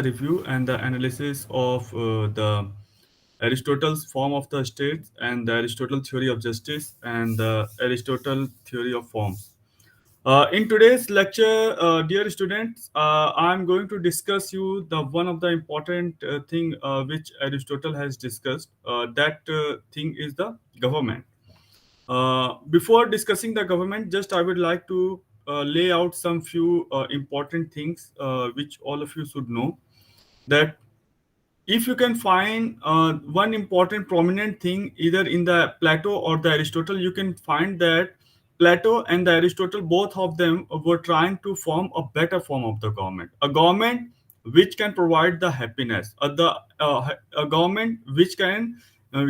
review and the analysis of the Aristotle's form of the state and the Aristotle theory of justice and the Aristotle theory of forms. In today's lecture, dear students, I'm going to discuss you the one of the important thing which Aristotle has discussed. That thing is the government. Before discussing the government, just I would like to lay out some few important things which all of you should know. That if you can find one important prominent thing either in the Plato or the Aristotle, you can find that Plato and the Aristotle, both of them were trying to form a better form of the government, a government which can provide the happiness, a government which can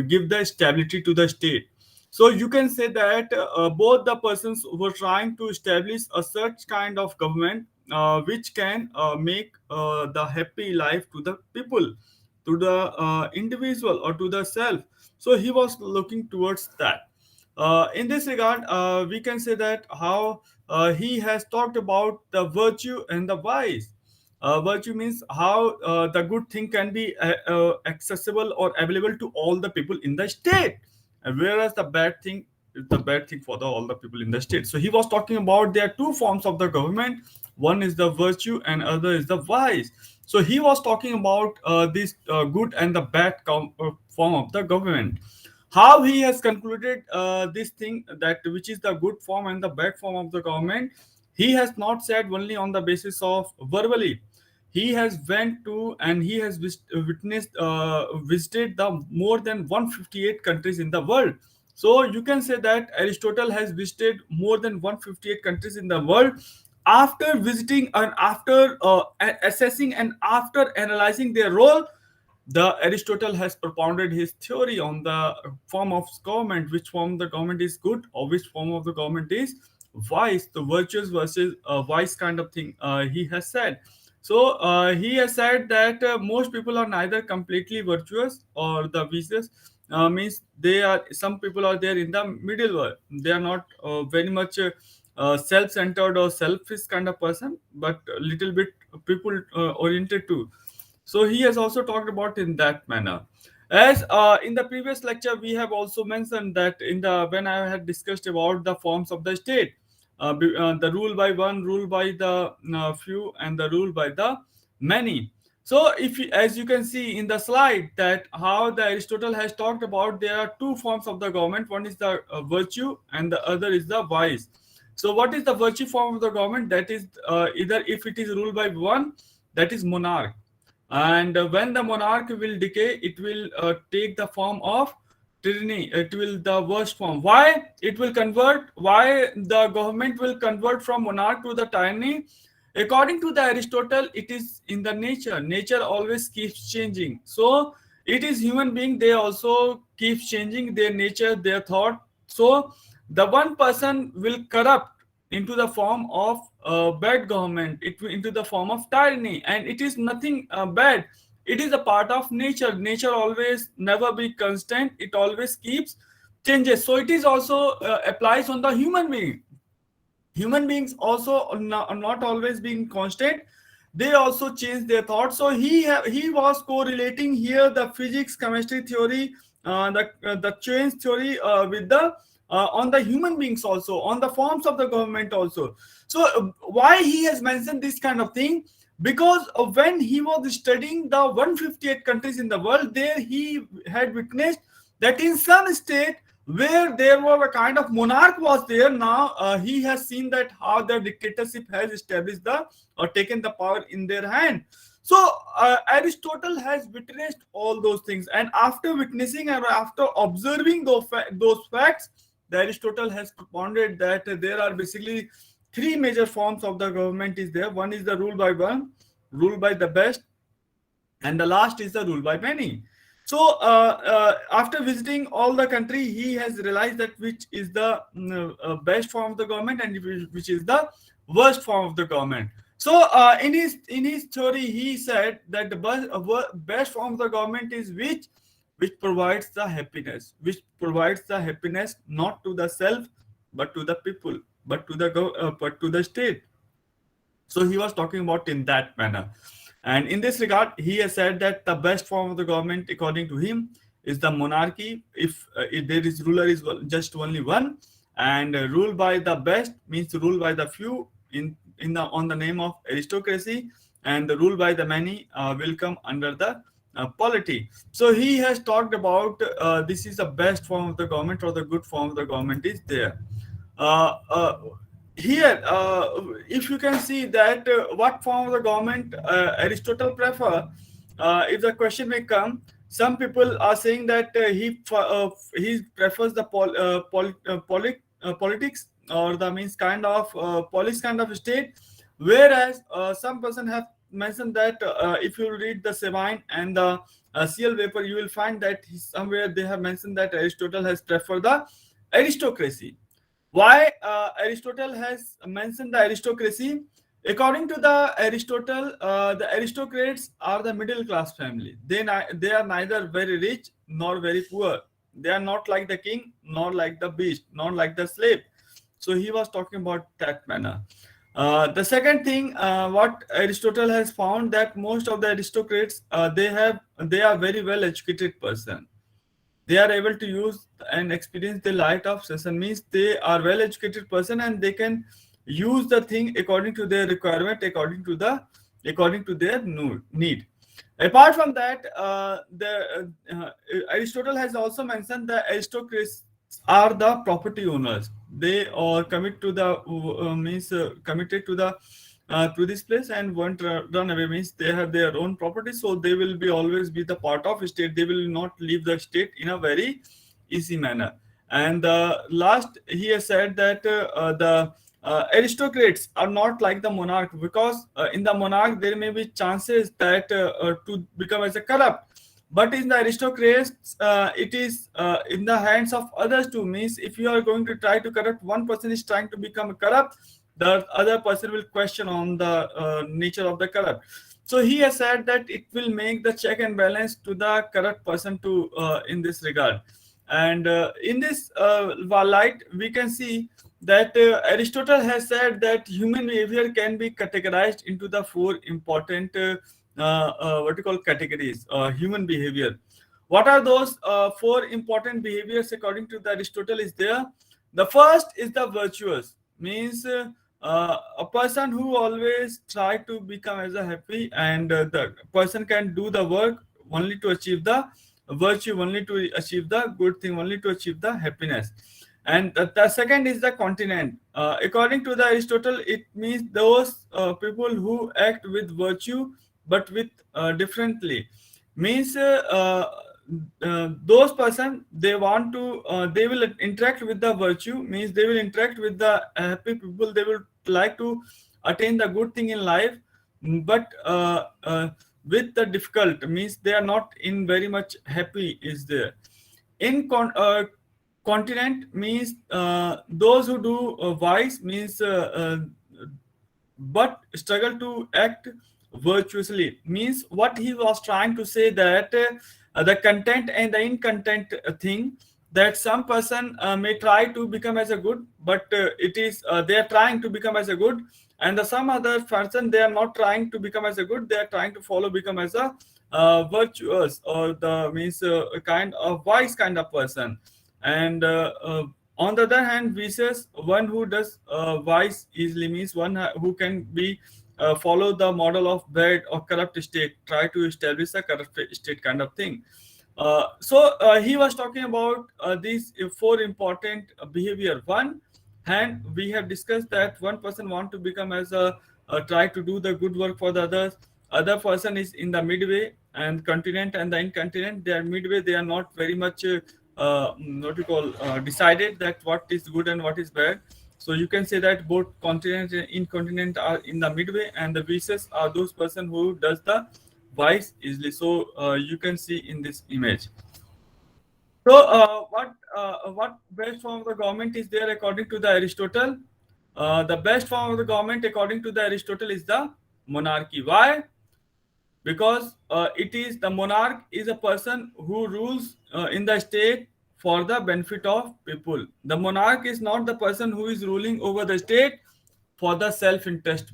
give the stability to the state. So you can say that both the persons were trying to establish a such kind of government which can make the happy life to the people, to the individual or to the self. So he was looking towards that. In this regard, we can say that how he has talked about the virtue and the vice. Virtue means how the good thing can be accessible or available to all the people in the state, whereas the bad thing is the bad thing for all the people in the state. So he was talking about there are two forms of the government. One is the virtue and other is the vice. So he was talking about this good and the bad form of the government. How he has concluded this thing, that which is the good form and the bad form of the government, he has not said only on the basis of verbally. He has went to and he has witnessed visited the more than 158 countries in the world. So you can say that Aristotle has visited more than 158 countries in the world. After visiting and after assessing and after analyzing their role, the Aristotle has propounded his theory on the form of government, which form the government is good or which form of the government is vice, the virtuous versus vice kind of thing. He has said. So he has said that most people are neither completely virtuous or the vicious. Means they are, some people are there in the middle world. They are not very much self-centered or selfish kind of person, but a little bit people oriented too. So he has also talked about in that manner. As in the previous lecture, we have also mentioned that in the when I had discussed about the forms of the state, the rule by one, rule by the few, and the rule by the many. So as you can see in the slide, that how the Aristotle has talked about, there are two forms of the government. One is the virtue, and the other is the vice. So what is the virtue form of the government? That is either if it is ruled by one, that is monarch, and when the monarch will decay, it will take the form of tyranny. It will the worst form. Why it will convert? Why the government will convert from monarch to the tyranny? According to the Aristotle, it is in the nature. Nature always keeps changing. So it is human being, they also keep changing their nature, their thought. So the one person will corrupt into the form of bad government, into the form of tyranny, and it is nothing bad. It is a part of nature. Nature always never be constant, it always keeps changes. So it is also applies on the human being. Human beings also are not always being constant, they also change their thoughts. So he was correlating here the physics chemistry theory, the change theory with the on the human beings, also on the forms of the government also. So why he has mentioned this kind of thing? Because when he was studying the 158 countries in the world, there he had witnessed that in some state where there was a kind of monarch was there, now he has seen that how the dictatorship has established the or taken the power in their hand. So Aristotle has witnessed all those things, and after witnessing and after observing those facts, the Aristotle has propounded that there are basically three major forms of the government is there. One is the rule by one, rule by the best, and the last is the rule by many. So after visiting all the country, he has realized that which is the best form of the government and which is the worst form of the government. So in his theory, he said that the best form of the government is which provides the happiness, which provides the happiness not to the self, but to the people, but to the state. So he was talking about in that manner. And in this regard, he has said that the best form of the government, according to him, is the monarchy. If there is ruler is just only one, and rule by the best means rule by the few in the on the name of aristocracy, and the rule by the many will come under the polity. So he has talked about this is the best form of the government, or the good form of the government is there. Uh, uh, Here, if you can see that what form of the government Aristotle prefer, if the question may come, some people are saying that he prefers the politics, or the means kind of police kind of state, whereas some person have mentioned that if you read the Sabine and the CL paper, you will find that somewhere they have mentioned that Aristotle has preferred the aristocracy. Why Aristotle has mentioned the aristocracy? According to the Aristotle, the aristocrats are the middle class family. They are neither very rich nor very poor. They are not like the king, nor like the beast, nor like the slave. So he was talking about that manner. The second thing, what Aristotle has found, that most of the aristocrats they are very well educated person. They are able to use and experience the light of session, means they are well educated person, and they can use the thing according to their requirement, according to their need. Apart from that, Aristotle has also mentioned the aristocrats are the property owners. They are commit to the means committed to this place and won't run away, means they have their own property, so they will be always be the part of state. They will not leave the state in a very easy manner. And last, he has said that the aristocrats are not like the monarch, because in the monarch there may be chances that to become as a corrupt, but in the aristocrats it is in the hands of others too, means if you are going to try to corrupt, one person is trying to become corrupt, the other person will question on the nature of the corrupt. So he has said that it will make the check and balance to the corrupt person to in this regard. And in this light, we can see that Aristotle has said that human behavior can be categorized into the four important what you call categories. Human behavior. What are those four important behaviors according to the Aristotle? Is there? The first is the virtuous, means a person who always try to become as a happy, and the person can do the work only to achieve the virtue, only to achieve the good thing, only to achieve the happiness. And the second is the continent. According to the Aristotle, it means those people who act with virtue but with differently, means those person they want to they will interact with the virtue, means they will interact with the happy people, they will like to attain the good thing in life, but with the difficult, means they are not in very much happy is there. In continent means those who do vice, means but struggle to act virtuously, means what he was trying to say, that the content and the incontent thing, that some person may try to become as a good, but it is they are trying to become as a good, and the some other person they are not trying to become as a good, they are trying to follow become as a virtuous, or the means a kind of wise kind of person. And on the other hand, vicious, one who does wise easily, means one who can be follow the model of bad or corrupt state, try to establish a corrupt state kind of thing. So he was talking about these four important behavior. One hand, we have discussed that one person want to become as a try to do the good work for the others. Other person is in the midway, and continent and the incontinent, they are midway. They are not very much what you call decided that what is good and what is bad. So you can say that both continent and incontinent are in the midway, and the vicious are those person who does the vice easily. So you can see in this image. So what best form of the government is there according to the Aristotle? The best form of the government according to the Aristotle is the monarchy. Why? Because it is the monarch is a person who rules in the state for the benefit of people. The monarch is not the person who is ruling over the state for the self-interest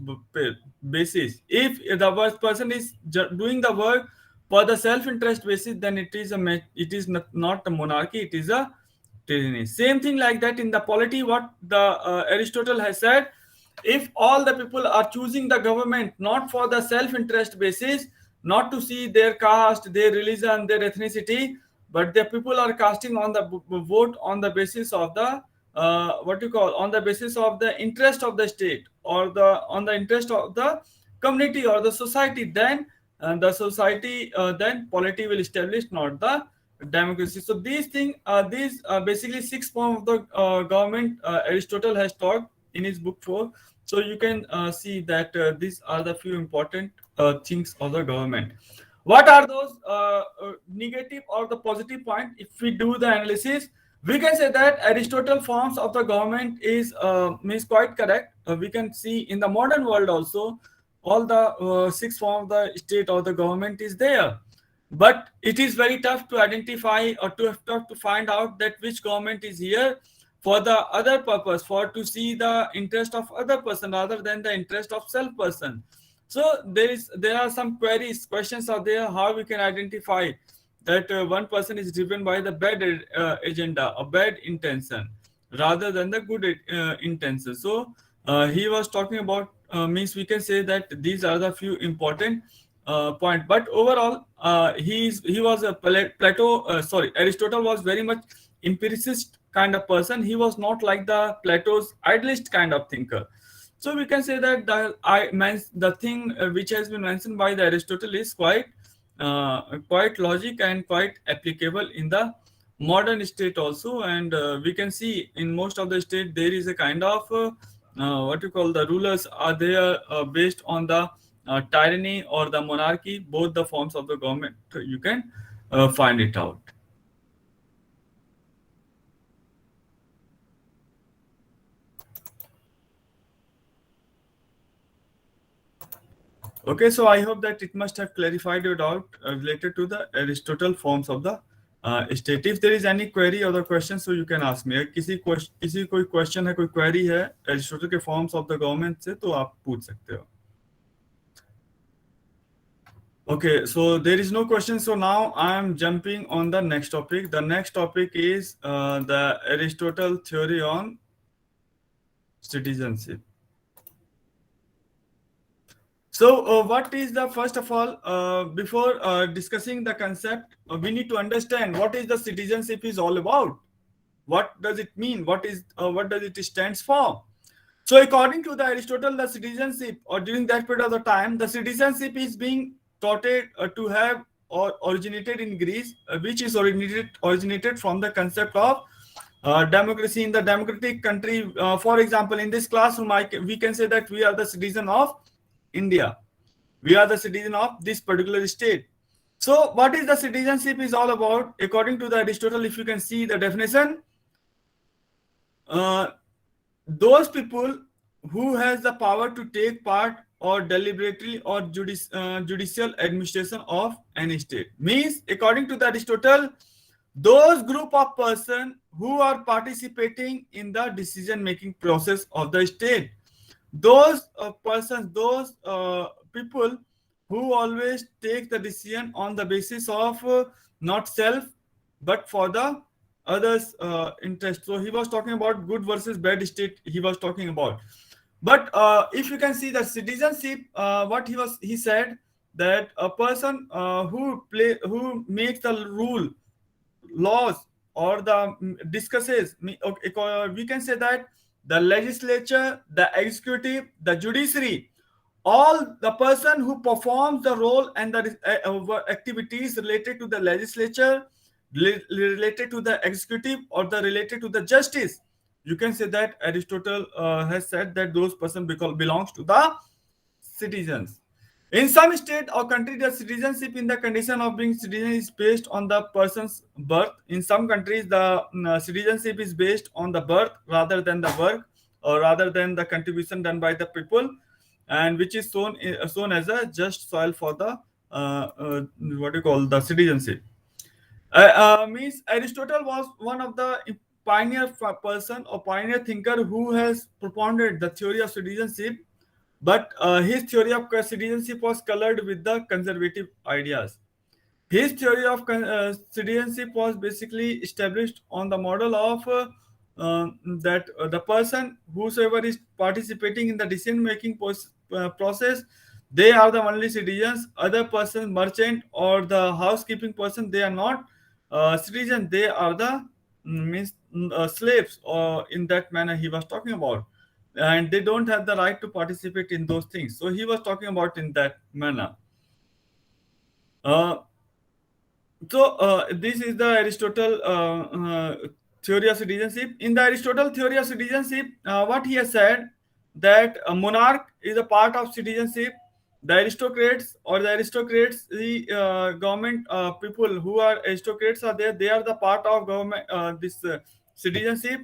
basis. If the person is doing the work for the self-interest basis, then it is it is not a monarchy, it is a tyranny. Same thing like that in the polity. What the Aristotle has said, if all the people are choosing the government not for the self-interest basis, not to see their caste, their religion, their ethnicity, but the people are casting on the vote on the basis of the what you call, on the basis of the interest of the state, or the on the interest of the community or the society, then the society, then polity will establish, not the democracy. So these things, these basically six forms of the government Aristotle has taught in his book 4. So you can see that these are the few important things of the government. What are those negative or the positive point? If we do the analysis, we can say that Aristotle forms of the government is quite correct. We can see in the modern world also, all the six forms of the state or the government is there, but it is very tough to identify or tough to find out that which government is here for the other purpose, for to see the interest of other person rather than the interest of self person. So there are some queries, questions are there, how we can identify that one person is driven by the bad agenda or bad intention rather than the good intention. So he was talking about, means we can say that these are the few important point. But overall, he was a Plato. Sorry, Aristotle was very much empiricist kind of person. He was not like the Plato's idealist kind of thinker. So we can say that the thing which has been mentioned by the Aristotle is quite logic and quite applicable in the modern state also. And we can see in most of the state there is a kind of what you call, the rulers are there based on the tyranny or the monarchy, both the forms of the government. You can find it out. Okay, so I hope that it must have clarified your doubt related to the Aristotle forms of the state. If there is any query or the question, so you can ask me. किसी कोई question है, कोई query है Aristotle के forms of the government से, तो आप पूछ सकते हो. Okay, so there is no question. So now I am jumping on the next topic. The next topic is the Aristotle theory on citizenship. So, what is the first of all, before discussing the concept, we need to understand what is the citizenship is all about. What does it mean? What does it stands for? So, according to the Aristotle, the citizenship, or during that period of the time, the citizenship is being taught to have or originated in Greece, which is originated from the concept of democracy in the democratic country. For example, in this classroom, we can say that we are the citizen of India. We are the citizen of this particular state. So, what is the citizenship is all about? According to the Aristotle, if you can see the definition, those people who has the power to take part or deliberately or judicial administration of any state, means according to the Aristotle, those group of person who are participating in the decision making process of the state, those persons, those people who always take the decision on the basis of not self but for the others interest. So he was talking about good versus bad state, he was talking about. But if you can see the citizenship, what he said that a person who makes the rule, laws, or the discusses, we can say that the legislature, the executive, the judiciary, all the person who performs the role and the activities related to the legislature, related to the executive, or the related to the justice, you can say that Aristotle has said that those person belongs to the citizens. In some state or country, the citizenship in the condition of being citizen is based on the person's birth. In some countries, the citizenship is based on the birth rather than the work, or rather than the contribution done by the people, and which is shown as a just soil for the what you call the citizenship. Means Aristotle was one of the person or pioneer thinker who has propounded the theory of citizenship, but his theory of citizenship was colored with the conservative ideas. His theory of citizenship was basically established on the model of that the person whosoever is participating in the decision making process, they are the only citizens. Other person, merchant or the housekeeping person, they are not citizens. They are the means slaves, or in that manner he was talking about, and they don't have the right to participate in those things. So he was talking about in that manner. Uh, this is the Aristotle theory of citizenship. In the Aristotle theory of citizenship, what he has said, that a monarch is a part of citizenship. The aristocrats or the aristocrats, the government people who are aristocrats are there. They are the part of government this citizenship.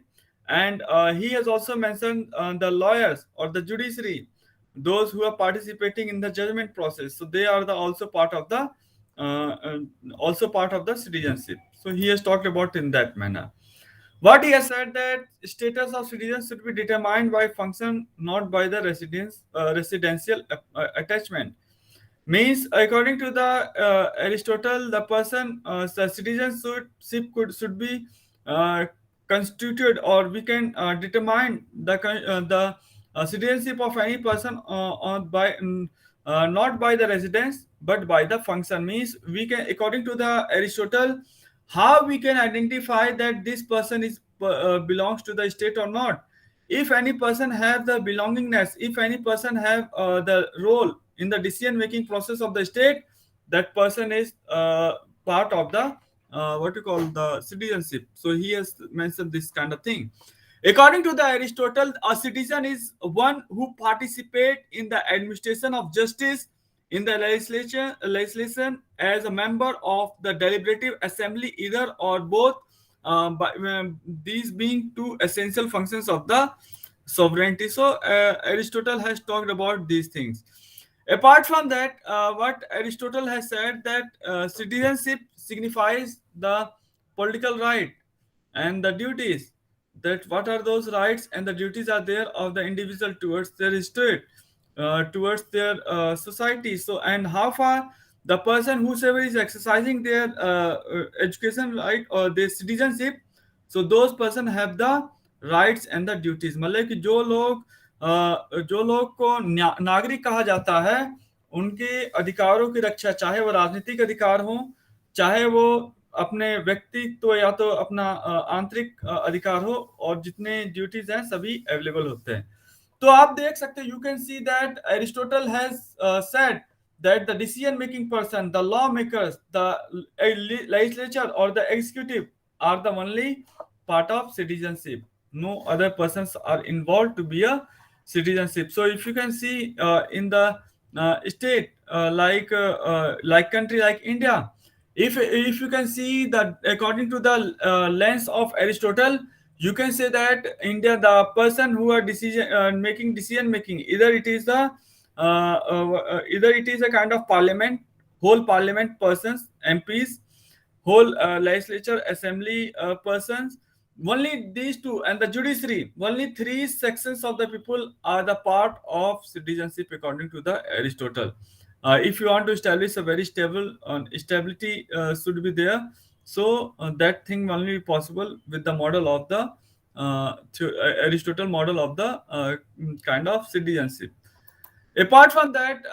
And he has also mentioned the lawyers or the judiciary, those who are participating in the judgment process. So they are the also part of the uh, uh, citizenship. So he has talked about in that manner. What he has said, that status of citizens should be determined by function, not by the residential attachment. Means, according to the Aristotle, the person, the citizenship should be uh, constituted, or we can determine the citizenship of any person on by not by the residence but by the function. Means, we can, according to the Aristotle, how we can identify that this person is belongs to the state or not. If any person have the belongingness, if any person have the role in the decision making process of the state, that person is part of the what you call the citizenship. So he has mentioned this kind of thing. According to the Aristotle, a citizen is one who participate in the administration of justice in the legislation as a member of the deliberative assembly, either or both, these being two essential functions of the sovereignty. So Aristotle has talked about these things. Apart from that, what Aristotle has said, that citizenship signifies the political right and the duties. That what are those rights and the duties are there of the individual towards their state, towards their society. So, and how far the person whosoever is exercising their education right or their citizenship, so those person have the rights and the duties, मतलब कि जो लोग को नागरिक कहा जाता है, उनके अधिकारों की रक्षा, चाहे वो राजनीतिक अधिकार हो, चाहे वो अपने व्यक्तित्व या तो अपना आंतरिक अधिकार हो, और जितने ड्यूटीज हैं सभी अवेलेबल होते हैं. तो आप देख सकते हैं, you can see that Aristotle has said that the decision making person, the lawmakers, the legislature or the executive are the only part of citizenship. No other persons are involved to be a citizenship. So if you can see in the state like country like India, if you can see that according to the lens of Aristotle, you can say that India, the person who are decision making, either it is a kind of parliament, whole parliament persons, MPs, whole legislature assembly persons, only these two, and the judiciary, only three sections of the people are the part of citizenship according to the Aristotle. If you want to establish a very stable stability should be there. So that thing only possible with the model of the Aristotle model of the kind of citizenship. Apart from that,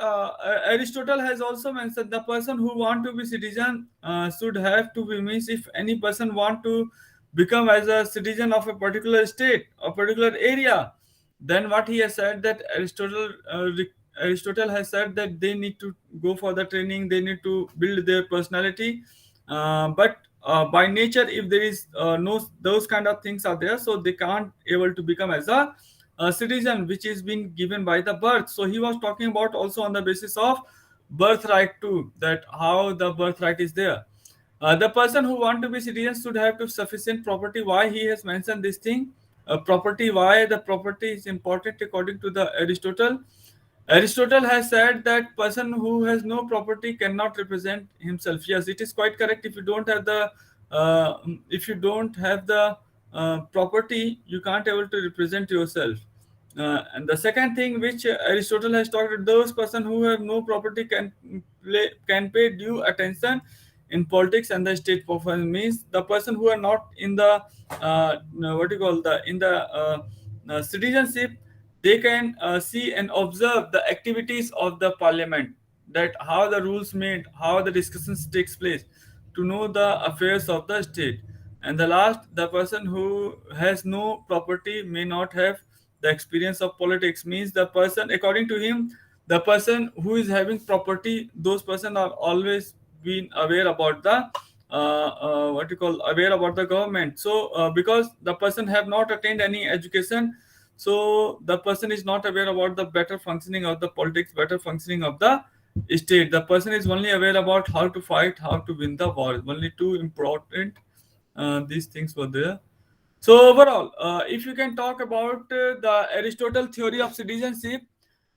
Aristotle has also mentioned the person who want to be citizen should have to be, means if any person want to become as a citizen of a particular state or particular area, then what he has said, that Aristotle has said that they need to go for the training, they need to build their personality, but by nature, if there is no those kind of things are there, so they can't able to become as a citizen which is being given by the birth. So he was talking about also on the basis of birthright too, that how the birthright is there. The person who want to be citizen should have to sufficient property. Why he has mentioned this thing? Property. Why the property is important according to the Aristotle? Aristotle has said that person who has no property cannot represent himself. Yes, it is quite correct. If you don't have the property, you can't able to represent yourself. And the second thing which Aristotle has talked, those person who have no property can pay due attention in politics and the state performance, means the person who are not in the what you call the in the citizenship, they can see and observe the activities of the parliament, that how the rules made, how the discussions takes place, to know the affairs of the state. And the last, the person who has no property may not have the experience of politics, means the person, according to him, the person who is having property, those person are always been aware about the what you call aware about the government. So because the person have not attained any education, so the person is not aware about the better functioning of the politics, better functioning of the state. The person is only aware about how to fight, how to win the war. Only two important these things were there. So overall, if you can talk about the Aristotle theory of citizenship,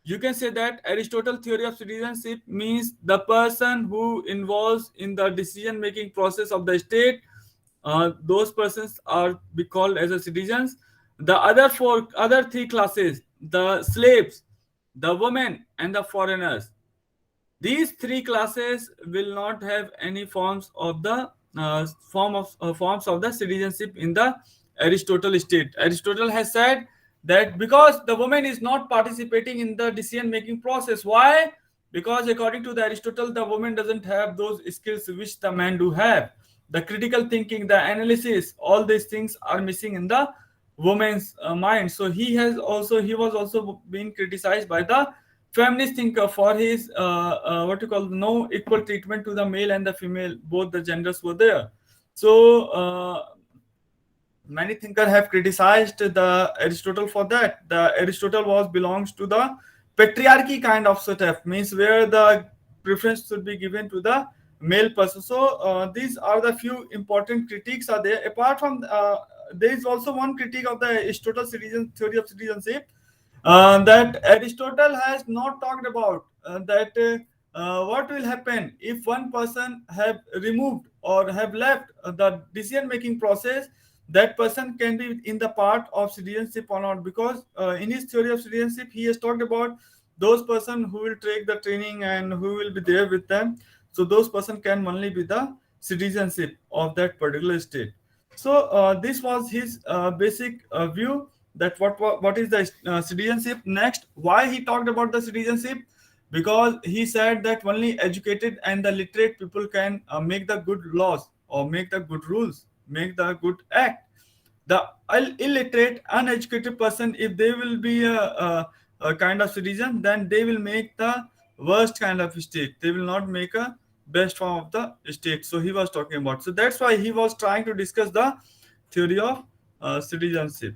you can say that Aristotle theory of citizenship means the person who involves in the decision making process of the state. Those persons are be called as a citizens. The other three classes, the slaves, the women, and the foreigners, these three classes will not have any forms of the forms of the citizenship in the Aristotle state. Aristotle has said that because the woman is not participating in the decision making process. Why? Because according to the Aristotle, the woman doesn't have those skills which the man do have. The critical thinking, the analysis, all these things are missing in the woman's mind. So he was also being criticized by the feminist thinker for his what you call no equal treatment to the male and the female, both the genders were there. So many thinkers have criticized the Aristotle for that. The Aristotle was belongs to the patriarchy kind of setup, means where the preference should be given to the male person. So these are the few important critiques are there. Apart from there is also one critique of the Aristotle citizen theory of citizenship, that Aristotle has not talked about, that what will happen if one person have removed or have left the decision making process, that person can be in the part of citizenship or not. Because in his theory of citizenship, he has talked about those person who will take the training and who will be there with them. So those person can only be the citizenship of that particular state. So this was his basic view, that what is the citizenship. Next, why he talked about the citizenship? Because he said that only educated and the literate people can make the good laws or make the good rules, make the good act. The illiterate, uneducated person, if they will be a kind of citizen, then they will make the worst kind of state. They will not make a best form of the state. So he was talking about. So that's why he was trying to discuss the theory of citizenship.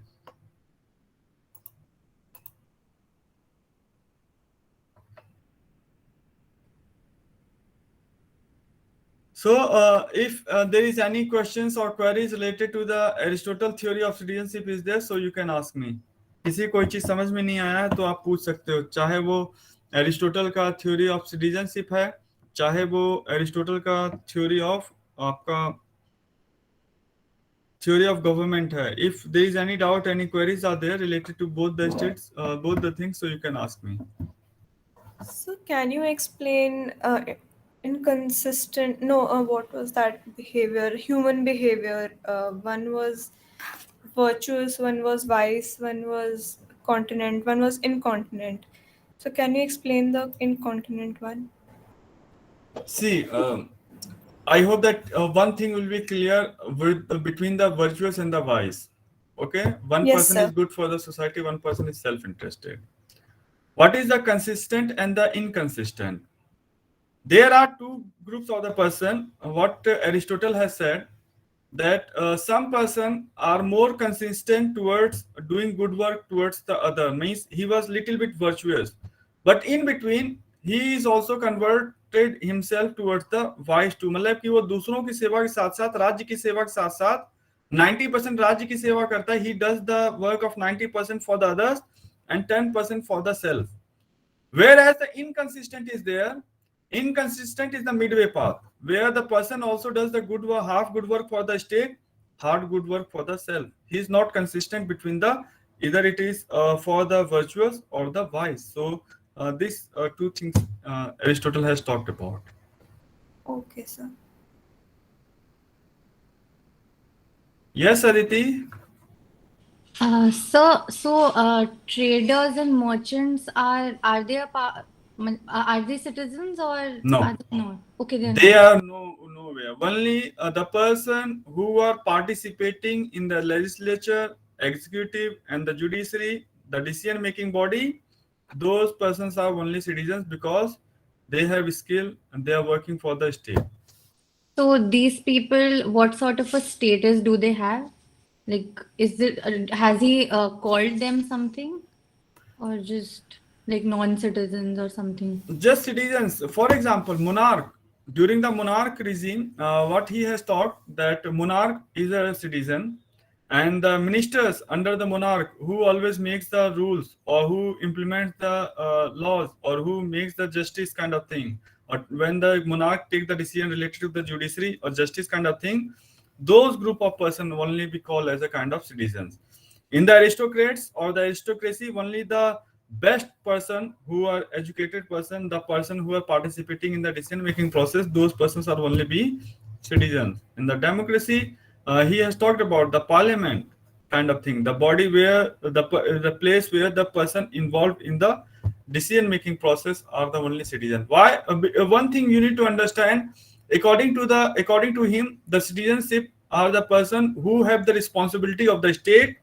So, if there is any questions or queries related to the Aristotle theory of citizenship is there, so you can ask me. किसी कोई चीज समझ में नहीं आया है तो आप पूछ सकते हो, चाहे वो एरिस्टोटल का थ्योरी ऑफ सिटीजनशिप है, चाहे वो एरिस्टोटल का थ्योरी ऑफ आपका theory of government hai. If there is any doubt, any queries are there related to both the states, both the things, so you can ask me. So can you explain inconsistent? No, what was that behavior? Human behavior. One was virtuous, one was vice, one was continent, one was incontinent. So can you explain the incontinent one? See, I hope that one thing will be clear with between the virtuous and the wise. Okay, one Yes, person is sir. good for the society, one person is self-interested. What is the consistent and the inconsistent? There are two groups of the person. What Aristotle has said, that some person are more consistent towards doing good work towards the other, means he was little bit virtuous, but in between he is also converted himself towards the wise too, मतलब कि वो दूसरों की सेवा के साथ साथ राज्य की सेवा के साथ साथ 90% राज्य की सेवा करता है. He does the work of 90% for the others and 10% for the self. Whereas the inconsistent is there. Inconsistent is the midway path, where the person also does the good work, half good work for the state, hard good work for the self. He is not consistent between the either it is for the virtuous or the wise. So these two things Aristotle has talked about. Okay, sir. Yes, Aditi. Traders and merchants are they are they citizens or No, are they not? Okay, they're they not. are nowhere. Only the person who are participating in the legislature, executive, and the judiciary, the decision making body. Those persons are only citizens because they have skill and they are working for the state. So these people, what sort of a status do they have? Like, is it has he called them something or just like non-citizens or something? Just citizens. For example, monarch. During the monarch regime, what he has taught that monarch is a citizen, and the ministers under the monarch who always makes the rules or who implements the laws or who makes the justice kind of thing, or when the monarch take the decision related to the judiciary or justice kind of thing, those group of person only be called as a kind of citizens. In the aristocrats or the aristocracy, only the best person who are educated person, the person who are participating in the decision making process, those persons are only be citizens. In the democracy, he has talked about the parliament kind of thing, the body where the place where the person involved in the decision making process are the only citizen. Why? One thing you need to understand, according to him, the citizenship are the person who have the responsibility of the state,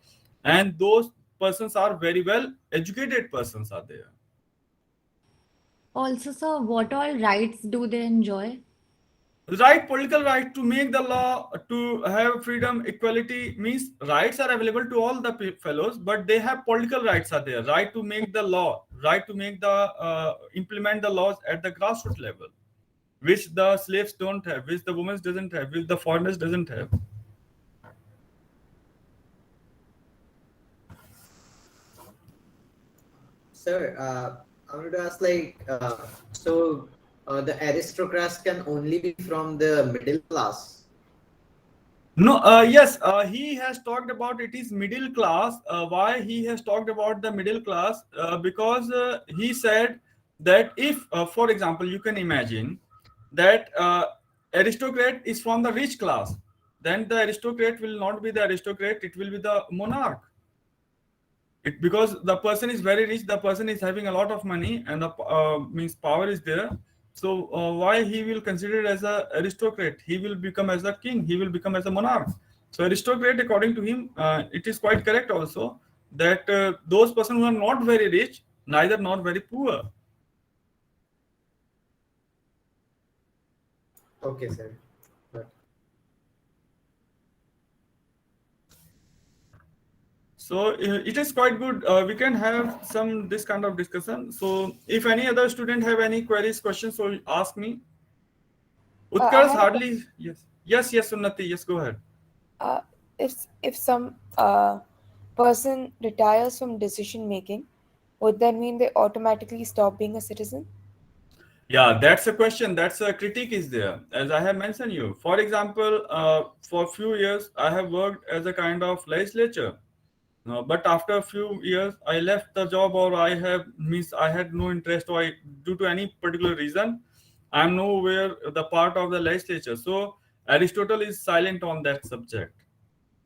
and those persons are very well educated persons are there. Also, sir, what all rights do they enjoy? Right, political right to make the law, to have freedom, equality, means rights are available to all the fellows, but they have political rights are there. Right to make the law, right to make the implement the laws at the grassroots level, which the slaves don't have, which the women doesn't have, which the foreigners doesn't have. Sir, I wanted to ask, like, the aristocrats can only be from the middle class. No, yes, he has talked about it is middle class. Why he has talked about the middle class? Because he said that if, for example, you can imagine that aristocrat is from the rich class, then the aristocrat will not be the aristocrat; it will be the monarch. It because the person is very rich, the person is having a lot of money, and the means power is there. So why he will consider it as a aristocrat? He will become as a king. He will become as a monarch. So aristocrat, according to him, it is quite correct also that those person who are not very rich, neither not very poor. Okay, sir. But So it is quite good. We can have some this kind of discussion. So if any other student have any queries, questions, so ask me. I Utkarsh have a hardly. Yes, Unnati. Yes, go ahead. uh, if some person retires from decision making, would that mean they automatically stop being a citizen? Yeah, that's a question. That's a critique is there. As I have mentioned you. For example, for a few years, I have worked as a kind of legislature. But after a few years, I left the job, or I have means I had no interest, or due to any particular reason, I am nowhere the part of the legislature. So Aristotle is silent on that subject.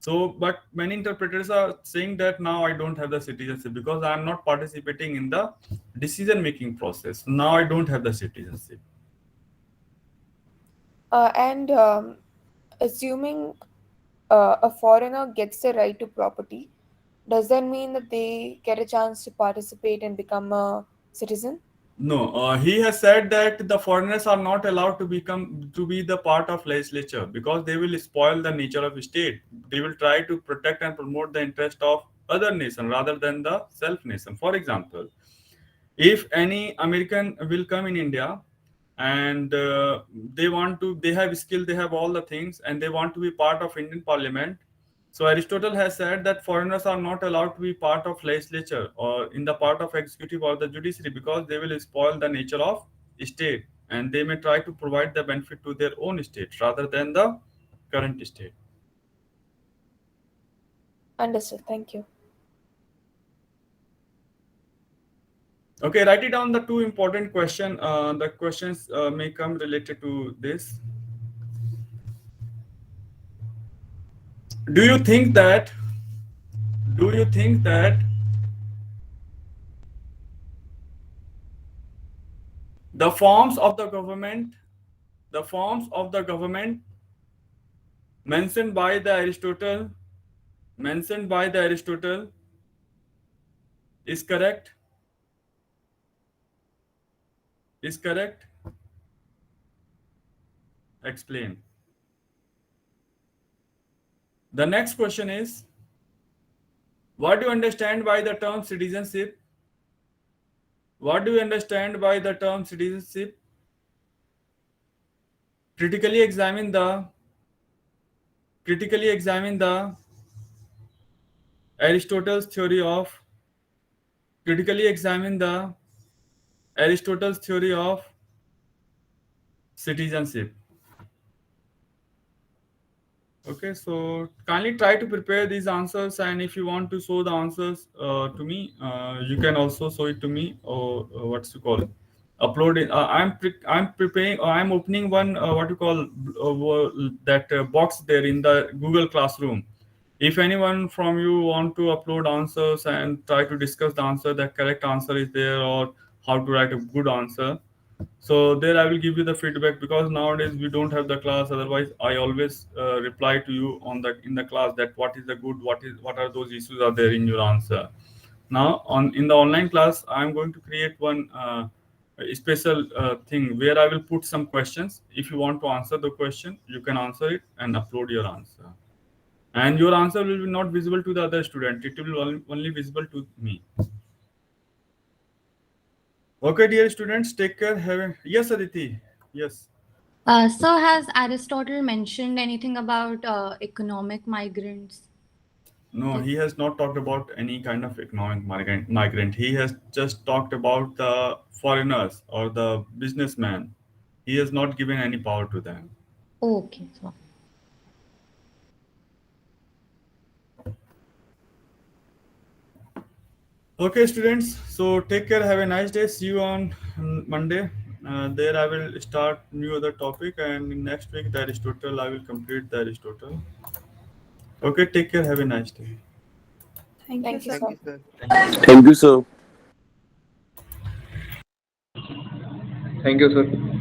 So, but many interpreters are saying that now I don't have the citizenship because I am not participating in the decision making process. Now I don't have the citizenship. And assuming a foreigner gets the right to property, does that mean that they get a chance to participate and become a citizen? No, he has said that the foreigners are not allowed to be the part of legislature because they will spoil the nature of state. They will try to protect and promote the interest of other nation rather than the self nation. For example, if any American will come in India and they have skill, they have all the things, and they want to be part of Indian Parliament. So Aristotle has said that foreigners are not allowed to be part of legislature or in the part of executive or the judiciary because they will spoil the nature of state, and they may try to provide the benefit to their own state rather than the current state. Understood. Thank you. Okay, write it down the two important question. The questions may come related to this. Do you think that the forms of the government mentioned by the Aristotle is correct? Is correct? Explain. The next question is, what do you understand by the term citizenship? What do you understand by the term citizenship? Critically examine the Aristotle's theory of citizenship. Okay, so kindly try to prepare these answers, and if you want to show the answers to me, you can also show it to me, or what's to call it, upload it. I'm preparing. I'm opening one what you call that box there in the Google Classroom. If anyone from you want to upload answers and try to discuss the answer, the correct answer is there, or how to write a good answer. So there I will give you the feedback, because nowadays we don't have the class. Otherwise I always reply to you on the in the class that what is the good, what are those issues are there in your answer. Now in the online class I'm going to create one a special thing where I will put some questions. If you want to answer the question, you can answer it and upload your answer, and your answer will be not visible to the other student. It will only visible to me. Okay, dear students, take care. Yes, Aditi. Yes. So has Aristotle mentioned anything about economic migrants? No, he has not talked about any kind of economic migrant. He has just talked about the foreigners or the businessman. He has not given any power to them. Okay, so Okay, students. So take care. Have a nice day. See you on Monday. There I will start new other topic, and next week the Aristotle I will complete the Aristotle. Okay, take care. Have a nice day. Thank you, Thank you, sir. sir. Thank you, sir. Thank you, sir. Thank you, sir.